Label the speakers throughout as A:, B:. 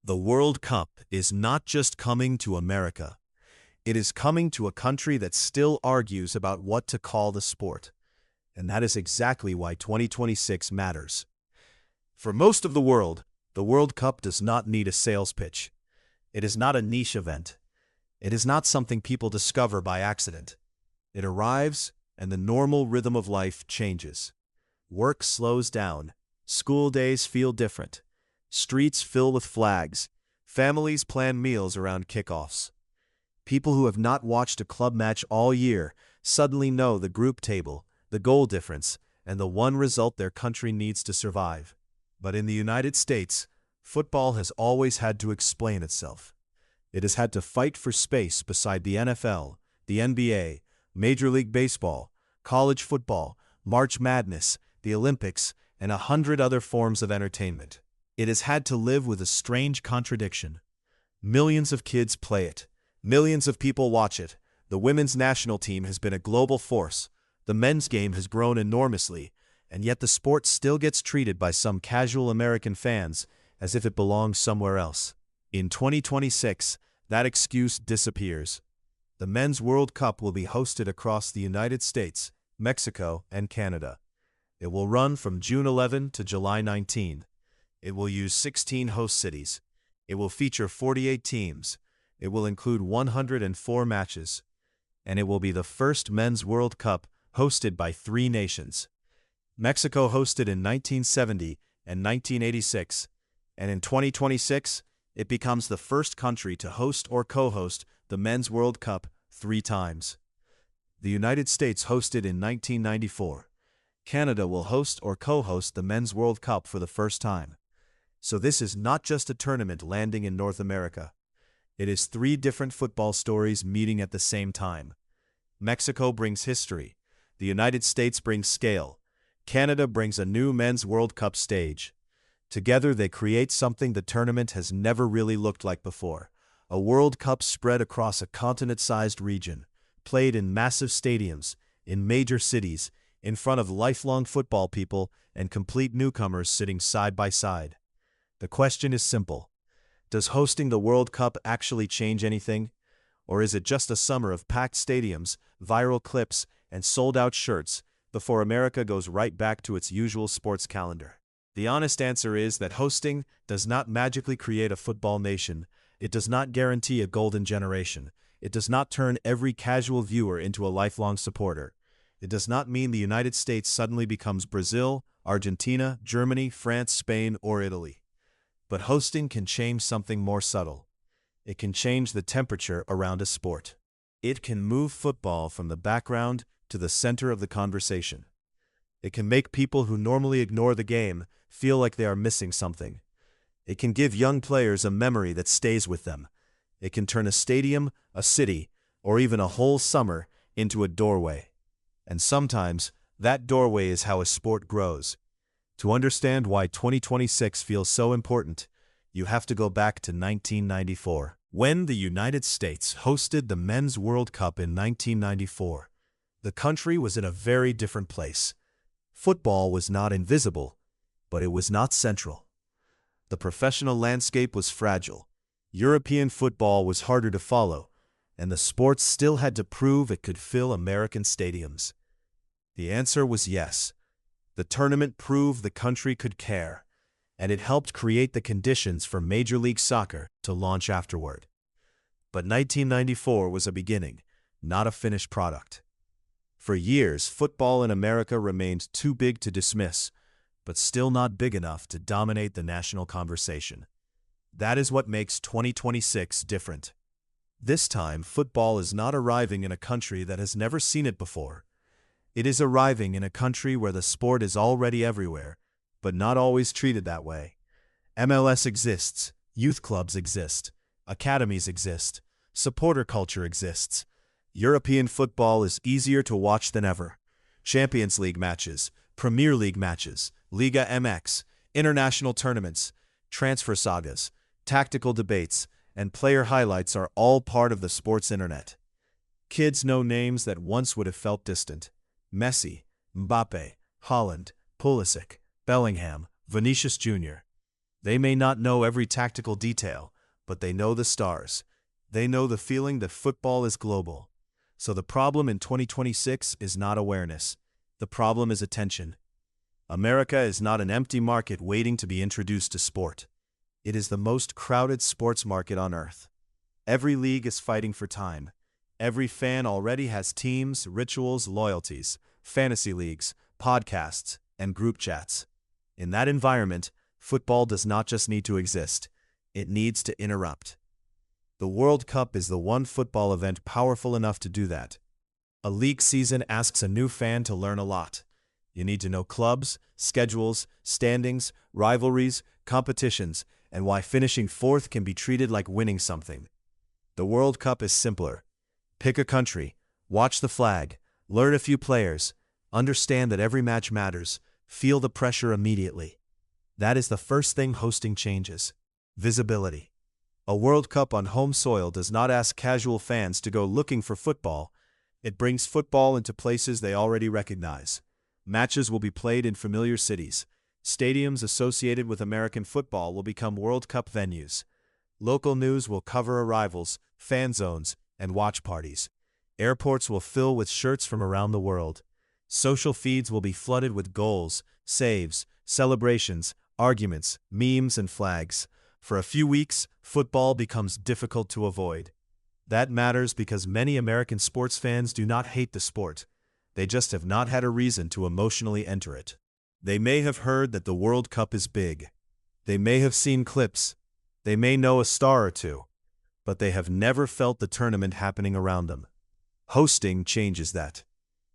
A: The World Cup is not just coming to America. It is coming to a country that still argues about what to call the sport. And that is exactly why 2026 matters. For most of the world, the World Cup does not need a sales pitch. It is not a niche event. It is not something people discover by accident. It arrives, and the normal rhythm of life changes. Work slows down. School days feel different. Streets fill with flags. Families plan meals around kickoffs. People who have not watched a club match all year suddenly know the group table, the goal difference, and the one result their country needs to survive. But in the United States, football has always had to explain itself. It has had to fight for space beside the NFL, the NBA, Major League Baseball, college football, March Madness, the Olympics, and 100 other forms of entertainment. It has had to live with a strange contradiction. Millions of kids play it. Millions of people watch it. The women's national team has been a global force. The men's game has grown enormously, and yet the sport still gets treated by some casual American fans as if it belongs somewhere else. In 2026, that excuse disappears. The Men's World Cup will be hosted across the United States, Mexico, and Canada. It will run from June 11 to July 19. It will use 16 host cities. It will feature 48 teams. It will include 104 matches. And it will be the first Men's World Cup hosted by 3 nations. Mexico hosted in 1970 and 1986, and in 2026, it becomes the first country to host or co-host the Men's World Cup 3 times. The United States hosted in 1994. Canada will host or co-host the Men's World Cup for the first time. So this is not just a tournament landing in North America. It is 3 different football stories meeting at the same time. Mexico brings history. The United States brings scale. Canada brings a new Men's World Cup stage. Together they create something the tournament has never really looked like before. A World Cup spread across a continent-sized region, played in massive stadiums, in major cities, in front of lifelong football people and complete newcomers sitting side by side. The question is simple. Does hosting the World Cup actually change anything? Or is it just a summer of packed stadiums, viral clips, and sold-out shirts before America goes right back to its usual sports calendar? The honest answer is that hosting does not magically create a football nation. It does not guarantee a golden generation. It does not turn every casual viewer into a lifelong supporter. It does not mean the United States suddenly becomes Brazil, Argentina, Germany, France, Spain, or Italy. But hosting can change something more subtle. It can change the temperature around a sport. It can move football from the background to the center of the conversation. It can make people who normally ignore the game feel like they are missing something. It can give young players a memory that stays with them. It can turn a stadium, a city, or even a whole summer into a doorway. And sometimes, that doorway is how a sport grows. To understand why 2026 feels so important, you have to go back to 1994. When the United States hosted the Men's World Cup in 1994, the country was in a very different place. Football was not invisible, but it was not central. The professional landscape was fragile. European football was harder to follow, and the sport still had to prove it could fill American stadiums. The answer was yes. The tournament proved the country could care, and it helped create the conditions for Major League Soccer to launch afterward. But 1994 was a beginning, not a finished product. For years, football in America remained too big to dismiss, but still not big enough to dominate the national conversation. That is what makes 2026 different. This time, football is not arriving in a country that has never seen it before. It is arriving in a country where the sport is already everywhere, but not always treated that way. MLS exists, youth clubs exist, academies exist, supporter culture exists. European football is easier to watch than ever. Champions League matches, Premier League matches, Liga MX, international tournaments, transfer sagas, tactical debates, and player highlights are all part of the sports internet. Kids know names that once would have felt distant. Messi, Mbappe, Haaland, Pulisic, Bellingham, Vinicius Jr. They may not know every tactical detail, but they know the stars. They know the feeling that football is global. So the problem in 2026 is not awareness. The problem is attention. America is not an empty market waiting to be introduced to sport. It is the most crowded sports market on earth. Every league is fighting for time. Every fan already has teams, rituals, loyalties, fantasy leagues, podcasts, and group chats. In that environment, football does not just need to exist. It needs to interrupt. The World Cup is the one football event powerful enough to do that. A league season asks a new fan to learn a lot. You need to know clubs, schedules, standings, rivalries, competitions, and why finishing fourth can be treated like winning something. The World Cup is simpler. Pick a country, watch the flag, learn a few players, understand that every match matters, feel the pressure immediately. That is the first thing hosting changes. Visibility. A World Cup on home soil does not ask casual fans to go looking for football. It brings football into places they already recognize. Matches will be played in familiar cities. Stadiums associated with American football will become World Cup venues. Local news will cover arrivals, fan zones, and watch parties. Airports will fill with shirts from around the world. Social feeds will be flooded with goals, saves, celebrations, arguments, memes, and flags. For a few weeks, football becomes difficult to avoid. That matters because many American sports fans do not hate the sport. They just have not had a reason to emotionally enter it. They may have heard that the World Cup is big. They may have seen clips. They may know a star or two. But they have never felt the tournament happening around them. Hosting changes that.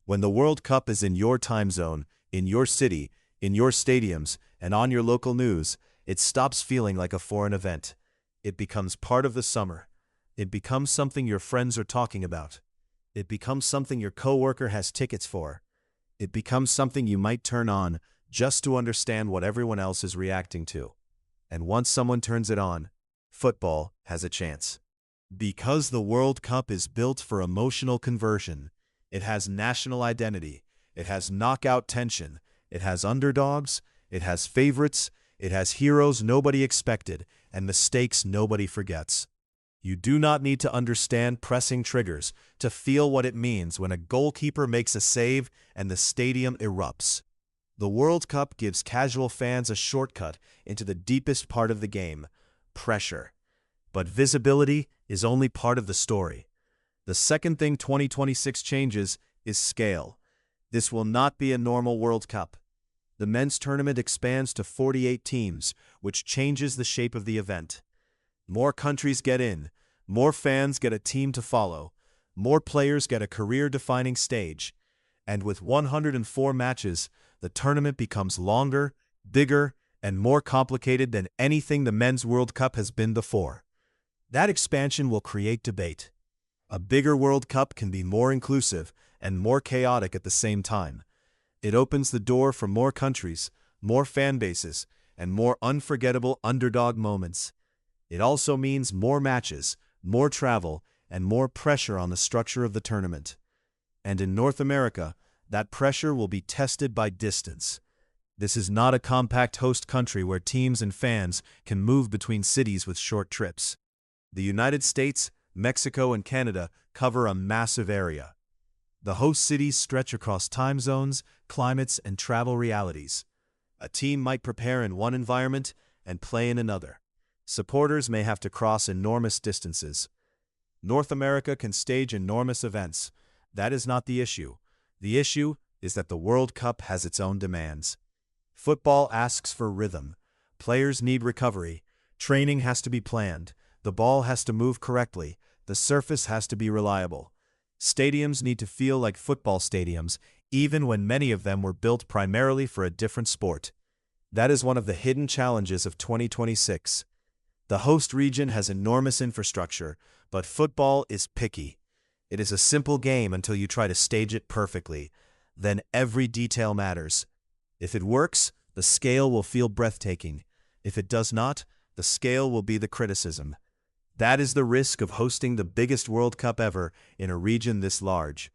A: When the World Cup is in your time zone, in your city, in your stadiums, and on your local news, it stops feeling like a foreign event. It becomes part of the summer. It becomes something your friends are talking about. It becomes something your coworker has tickets for. It becomes something you might turn on just to understand what everyone else is reacting to. And once someone turns it on, football has a chance. Because the World Cup is built for emotional conversion, it has national identity, it has knockout tension, it has underdogs, it has favorites, it has heroes nobody expected, and mistakes nobody forgets. You do not need to understand pressing triggers to feel what it means when a goalkeeper makes a save and the stadium erupts. The World Cup gives casual fans a shortcut into the deepest part of the game, pressure. But visibility is only part of the story. The second thing 2026 changes is scale. This will not be a normal World Cup. The men's tournament expands to 48 teams, which changes the shape of the event. More countries get in, more fans get a team to follow, more players get a career-defining stage, and with 104 matches, the tournament becomes longer, bigger, and more complicated than anything the Men's World Cup has been before. That expansion will create debate. A bigger World Cup can be more inclusive and more chaotic at the same time. It opens the door for more countries, more fan bases, and more unforgettable underdog moments. It also means more matches, more travel, and more pressure on the structure of the tournament. And in North America, that pressure will be tested by distance. This is not a compact host country where teams and fans can move between cities with short trips. The United States, Mexico, and Canada cover a massive area. The host cities stretch across time zones, climates, and travel realities. A team might prepare in one environment and play in another. Supporters may have to cross enormous distances. North America can stage enormous events. That is not the issue. The issue is that the World Cup has its own demands. Football asks for rhythm. Players need recovery. Training has to be planned. The ball has to move correctly. The surface has to be reliable. Stadiums need to feel like football stadiums, even when many of them were built primarily for a different sport. That is one of the hidden challenges of 2026. The host region has enormous infrastructure, but football is picky. It is a simple game until you try to stage it perfectly. Then every detail matters. If it works, the scale will feel breathtaking. If it does not, the scale will be the criticism. That is the risk of hosting the biggest World Cup ever in a region this large.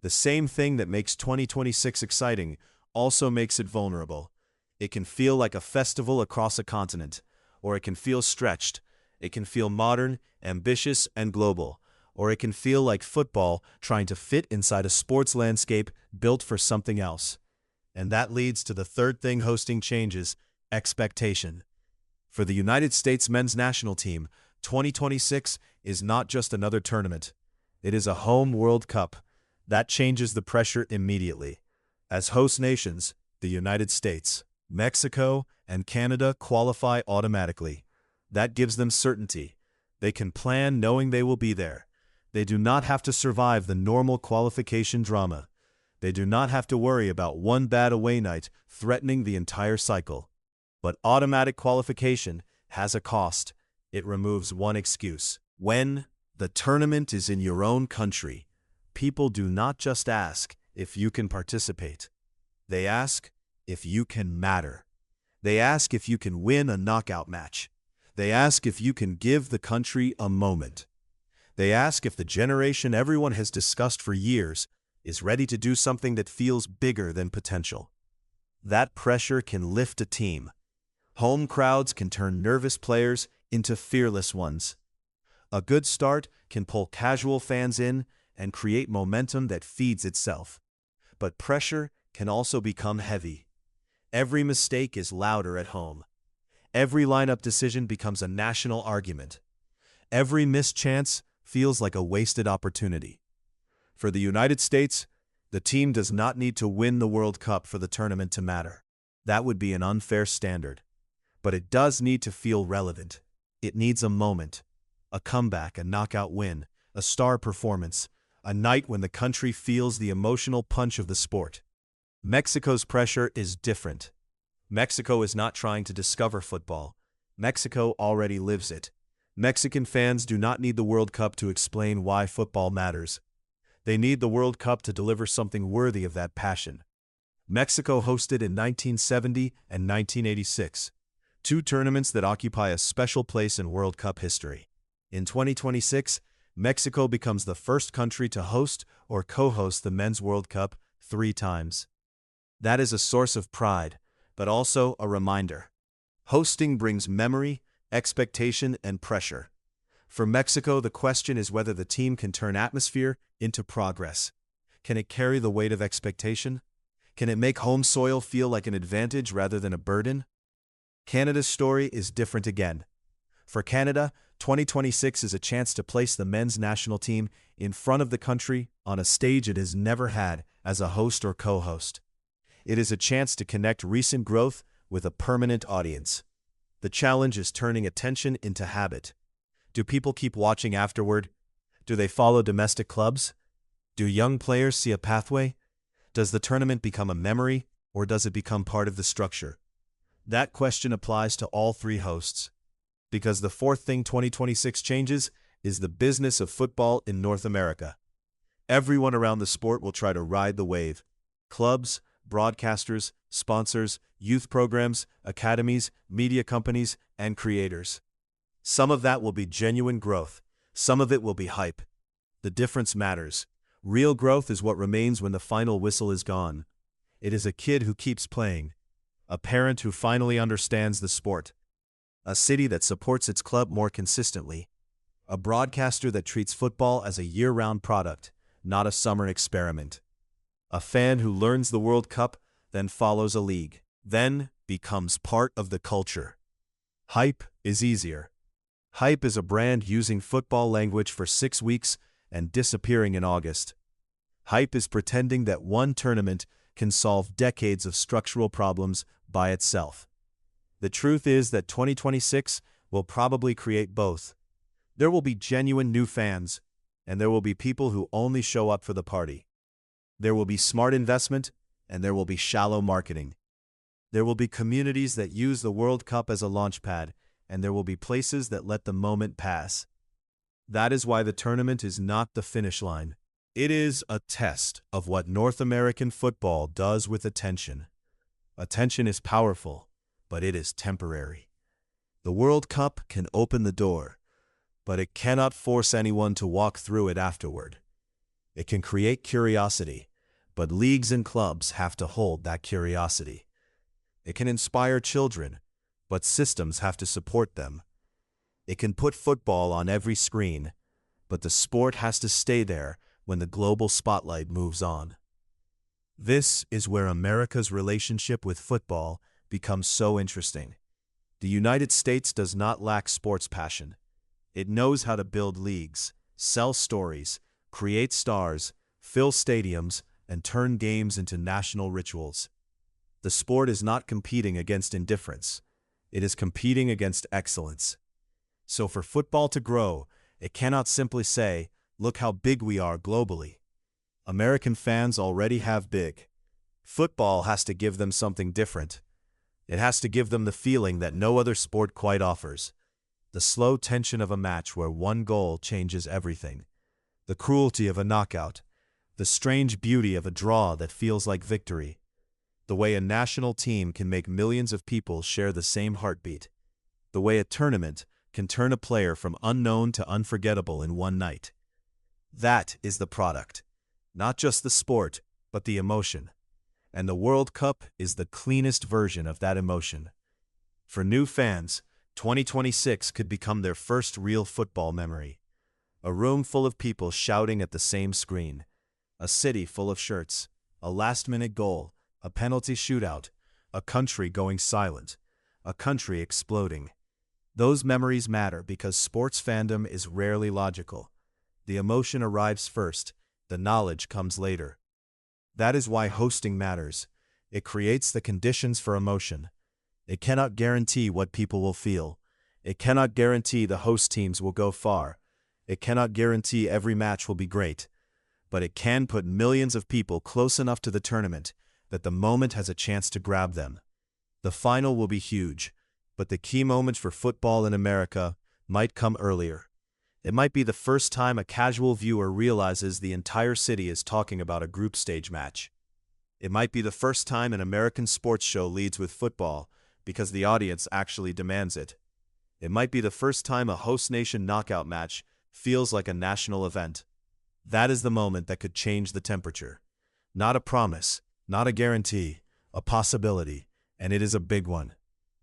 A: The same thing that makes 2026 exciting also makes it vulnerable. It can feel like a festival across a continent. or it can feel stretched. It can feel modern, ambitious, and global, or it can feel like football trying to fit inside a sports landscape built for something else. And that leads to the third thing hosting changes: expectation. For the United States men's national team, 2026 is not just another tournament. It is a home World Cup. That changes the pressure immediately. As host nations, the United States, Mexico, and Canada qualify automatically. That gives them certainty. They can plan knowing they will be there. They do not have to survive the normal qualification drama. They do not have to worry about one bad away night threatening the entire cycle. But automatic qualification has a cost. It removes one excuse. When the tournament is in your own country, people do not just ask if you can participate. They ask if you can matter. They ask if you can win a knockout match. They ask if you can give the country a moment. They ask if the generation everyone has discussed for years is ready to do something that feels bigger than potential. That pressure can lift a team. Home crowds can turn nervous players into fearless ones. A good start can pull casual fans in and create momentum that feeds itself. But pressure can also become heavy. Every mistake is louder at home. Every lineup decision becomes a national argument. Every missed chance feels like a wasted opportunity. For the United States, the team does not need to win the World Cup for the tournament to matter. That would be an unfair standard. But it does need to feel relevant. It needs a moment, a comeback, a knockout win, a star performance, a night when the country feels the emotional punch of the sport. Mexico's pressure is different. Mexico is not trying to discover football. Mexico already lives it. Mexican fans do not need the World Cup to explain why football matters. They need the World Cup to deliver something worthy of that passion. Mexico hosted in 1970 and 1986, two tournaments that occupy a special place in World Cup history. In 2026, Mexico becomes the first country to host or co-host the Men's World Cup 3 times. That is a source of pride, but also a reminder. Hosting brings memory, expectation, and pressure. For Mexico, the question is whether the team can turn atmosphere into progress. Can it carry the weight of expectation? Can it make home soil feel like an advantage rather than a burden? Canada's story is different again. For Canada, 2026 is a chance to place the men's national team in front of the country on a stage it has never had as a host or co-host. It is a chance to connect recent growth with a permanent audience. The challenge is turning attention into habit. Do people keep watching afterward? Do they follow domestic clubs? Do young players see a pathway? Does the tournament become a memory, or does it become part of the structure? That question applies to all 3 hosts. Because the fourth thing 2026 changes is the business of football in North America. Everyone around the sport will try to ride the wave. Clubs, broadcasters, sponsors, youth programs, academies, media companies, and creators. Some of that will be genuine growth. Some of it will be hype. The difference matters. Real growth is what remains when the final whistle is gone. It is a kid who keeps playing. A parent who finally understands the sport. A city that supports its club more consistently. A broadcaster that treats football as a year-round product, not a summer experiment. A fan who learns the World Cup, then follows a league, then becomes part of the culture. Hype is easier. Hype is a brand using football language for 6 weeks and disappearing in August. Hype is pretending that one tournament can solve decades of structural problems by itself. The truth is that 2026 will probably create both. There will be genuine new fans, and there will be people who only show up for the party. There will be smart investment, and there will be shallow marketing. There will be communities that use the World Cup as a launchpad, and there will be places that let the moment pass. That is why the tournament is not the finish line. It is a test of what North American football does with attention. Attention is powerful, but it is temporary. The World Cup can open the door, but it cannot force anyone to walk through it afterward. It can create curiosity, but leagues and clubs have to hold that curiosity. It can inspire children, but systems have to support them. It can put football on every screen, but the sport has to stay there when the global spotlight moves on. This is where America's relationship with football becomes so interesting. The United States does not lack sports passion. It knows how to build leagues, sell stories, create stars, fill stadiums, and turn games into national rituals. The sport is not competing against indifference. It is competing against excellence. So for football to grow, it cannot simply say, "Look how big we are globally." American fans already have big. Football has to give them something different. It has to give them the feeling that no other sport quite offers. The slow tension of a match where one goal changes everything. The cruelty of a knockout. The strange beauty of a draw that feels like victory. The way a national team can make millions of people share the same heartbeat. The way a tournament can turn a player from unknown to unforgettable in one night. That is the product. Not just the sport, but the emotion. And the World Cup is the cleanest version of that emotion. For new fans, 2026 could become their first real football memory. A room full of people shouting at the same screen. A city full of shirts. A last-minute goal. A penalty shootout. A country going silent. A country exploding. Those memories matter because sports fandom is rarely logical. The emotion arrives first. The knowledge comes later. That is why hosting matters. It creates the conditions for emotion. It cannot guarantee what people will feel. It cannot guarantee the host teams will go far. It cannot guarantee every match will be great. But it can put millions of people close enough to the tournament that the moment has a chance to grab them. The final will be huge, but the key moment for football in America might come earlier. It might be the first time a casual viewer realizes the entire city is talking about a group stage match. It might be the first time an American sports show leads with football because the audience actually demands it. It might be the first time a host nation knockout match feels like a national event. That is the moment that could change the temperature. Not a promise, not a guarantee, a possibility, and it is a big one.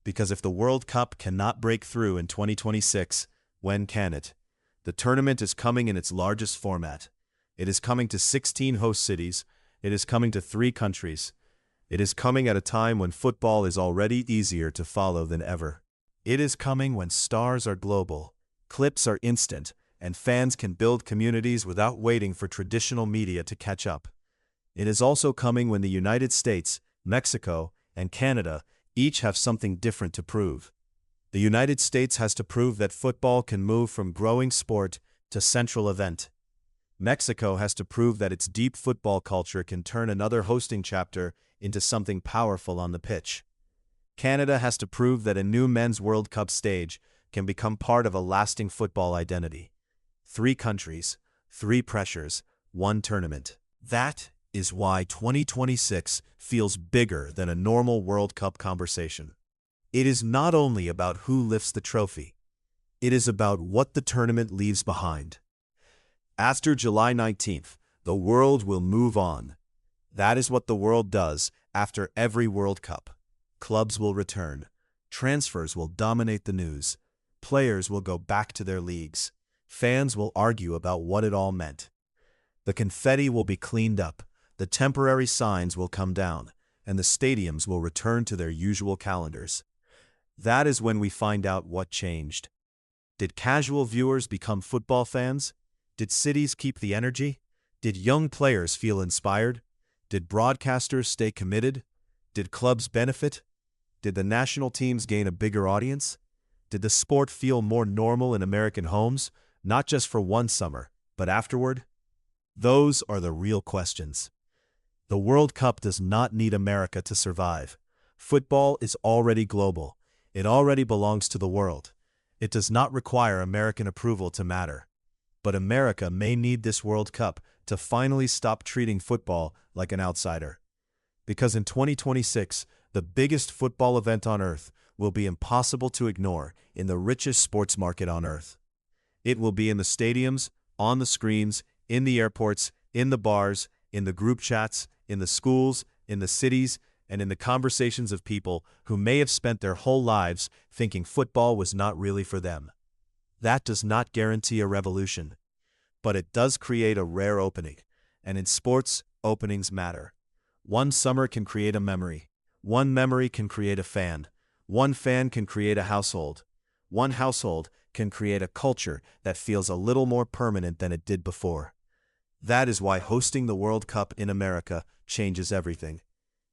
A: Because if the World Cup cannot break through in 2026, when can it? The tournament is coming in its largest format. It is coming to 16 host cities. It is coming to 3 countries. It is coming at a time when football is already easier to follow than ever. It is coming when stars are global, clips are instant, and fans can build communities without waiting for traditional media to catch up. It is also coming when the United States, Mexico, and Canada each have something different to prove. The United States has to prove that football can move from growing sport to central event. Mexico has to prove that its deep football culture can turn another hosting chapter into something powerful on the pitch. Canada has to prove that a new Men's World Cup stage can become part of a lasting football identity. 3 countries, 3 pressures, 1 tournament. That is why 2026 feels bigger than a normal World Cup conversation. It is not only about who lifts the trophy. It is about what the tournament leaves behind. After July 19th, the world will move on. That is what the world does after every World Cup. Clubs will return. Transfers will dominate the news. Players will go back to their leagues. Fans will argue about what it all meant. The confetti will be cleaned up. The temporary signs will come down. And the stadiums will return to their usual calendars. That is when we find out what changed. Did casual viewers become football fans? Did cities keep the energy? Did young players feel inspired? Did broadcasters stay committed? Did clubs benefit? Did the national teams gain a bigger audience? Did the sport feel more normal in American homes, not just for one summer, but afterward? Those are the real questions. The World Cup does not need America to survive. Football is already global. It already belongs to the world. It does not require American approval to matter. But America may need this World Cup to finally stop treating football like an outsider. Because in 2026, the biggest football event on earth will be impossible to ignore in the richest sports market on earth. It will be in the stadiums, on the screens, in the airports, in the bars, in the group chats, in the schools, in the cities, and in the conversations of people who may have spent their whole lives thinking football was not really for them. That does not guarantee a revolution, but it does create a rare opening, and in sports, openings matter. One summer can create a memory. One memory can create a fan. One fan can create a household. One household can create a culture that feels a little more permanent than it did before. That is why hosting the World Cup in America changes everything.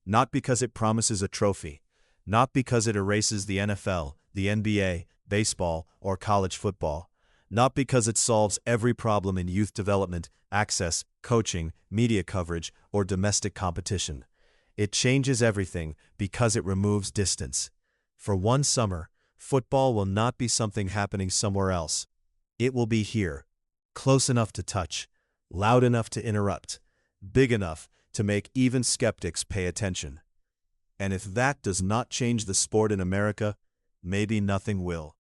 A: Not because it promises a trophy, not because it erases the NFL, the NBA, baseball, or college football, not because it solves every problem in youth development, access, coaching, media coverage, or domestic competition. It changes everything because it removes distance. For one summer, football will not be something happening somewhere else. It will be here, close enough to touch, loud enough to interrupt, big enough to make even skeptics pay attention. And if that does not change the sport in America, maybe nothing will.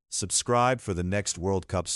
A: Subscribe for the next World Cup.